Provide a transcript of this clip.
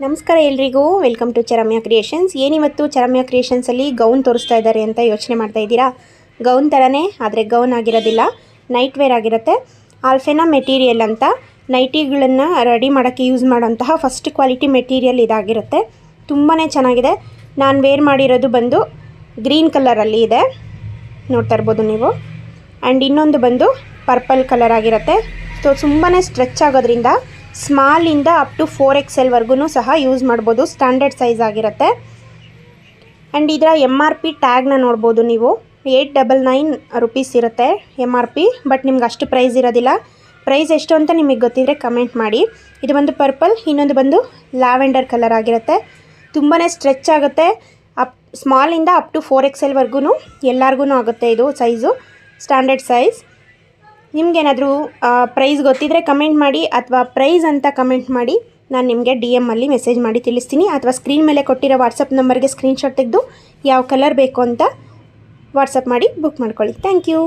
ನಮಸ್ಕಾರ ಎಲ್ರಿಗೂ, welcome to ಚರಮ್ಯ creations. ಏನಿವತ್ತು ಚರಮ್ಯ ಕ್ರಿಯೇಷನ್ಸಲ್ಲಿ ಗೌನ್ ತೋರಿಸ್ತಾ ಇದ್ದಾರೆ ಅಂತ ಯೋಚನೆ ಮಾಡ್ತಾ ಇದ್ದೀರಾ? ಗೌನ್ ಥರನೇ, ಆದರೆ ಗೌನ್ ಆಗಿರೋದಿಲ್ಲ, ನೈಟ್ ವೇರ್ ಆಗಿರುತ್ತೆ. ಆಲ್ಫೆನಾ ಮೆಟೀರಿಯಲ್ ಅಂತ ನೈಟಿಗಳನ್ನು ರೆಡಿ ಮಾಡೋಕ್ಕೆ ಯೂಸ್ ಮಾಡೋಂತಹ ಫಸ್ಟ್ ಕ್ವಾಲಿಟಿ ಮೆಟೀರಿಯಲ್ ಇದಾಗಿರುತ್ತೆ. ತುಂಬಾ ಚೆನ್ನಾಗಿದೆ. ನಾನು ವೇರ್ ಮಾಡಿರೋದು ಬಂದು ಗ್ರೀನ್ ಕಲರಲ್ಲಿ ಇದೆ, ನೋಡ್ತಾ ಇರ್ಬೋದು ನೀವು. ಆ್ಯಂಡ್ ಇನ್ನೊಂದು ಬಂದು ಪರ್ಪಲ್ ಕಲರ್ ಆಗಿರುತ್ತೆ. ಸೊ ತುಂಬಾ ಸ್ಟ್ರೆಚ್ ಆಗೋದ್ರಿಂದ ಸ್ಮಾಲಿಂದ ಅಪ್ ಟು 4XL ವರೆಗೂ ಸಹ ಯೂಸ್ ಮಾಡ್ಬೋದು. ಸ್ಟ್ಯಾಂಡರ್ಡ್ ಸೈಜ್ ಆಗಿರುತ್ತೆ. ಆ್ಯಂಡ್ ಇದರ MRP ಟ್ಯಾಗ್ನ ನೋಡ್ಬೋದು ನೀವು. 899 ರುಪೀಸ್ ಇರುತ್ತೆ MRP. ಬಟ್ ನಿಮ್ಗೆ ಅಷ್ಟು ಪ್ರೈಸ್ ಇರೋದಿಲ್ಲ. ಪ್ರೈಸ್ ಎಷ್ಟು ಅಂತ ನಿಮಗೆ ಗೊತ್ತಿದ್ರೆ ಕಮೆಂಟ್ ಮಾಡಿ. ಇದು ಬಂದು ಪರ್ಪಲ್, ಇನ್ನೊಂದು ಬಂದು ಲ್ಯಾವೆಂಡರ್ ಕಲರ್ ಆಗಿರುತ್ತೆ. ತುಂಬಾ ಸ್ಟ್ರೆಚ್ ಆಗುತ್ತೆ. ಸ್ಮಾಲಿಂದ ಅಪ್ ಟು 4XL ವರೆಗೂ ಎಲ್ಲರಿಗೂ ಆಗುತ್ತೆ. ಇದು ಸೈಜು ಸ್ಟ್ಯಾಂಡರ್ಡ್ ಸೈಜ್. ನಿಮಗೇನಾದರೂ ಪ್ರೈಸ್ ಗೊತ್ತಿದ್ದರೆ ಕಮೆಂಟ್ ಮಾಡಿ, ಅಥವಾ ಪ್ರೈಸ್ ಅಂತ ಕಮೆಂಟ್ ಮಾಡಿ. ನಾನು ನಿಮಗೆ DM ಅಲ್ಲಿ ಮೆಸೇಜ್ ಮಾಡಿ ತಿಳಿಸ್ತೀನಿ, ಅಥವಾ ಸ್ಕ್ರೀನ್ ಮೇಲೆ ಕೊಟ್ಟಿರೋ ವಾಟ್ಸಪ್ ನಂಬರ್ಗೆ ಸ್ಕ್ರೀನ್ಶಾಟ್ ತೆಗೆದು ಯಾವ ಕಲರ್ ಬೇಕು ಅಂತ ವಾಟ್ಸಪ್ ಮಾಡಿ ಬುಕ್ ಮಾಡ್ಕೊಳ್ಳಿ. Thank you.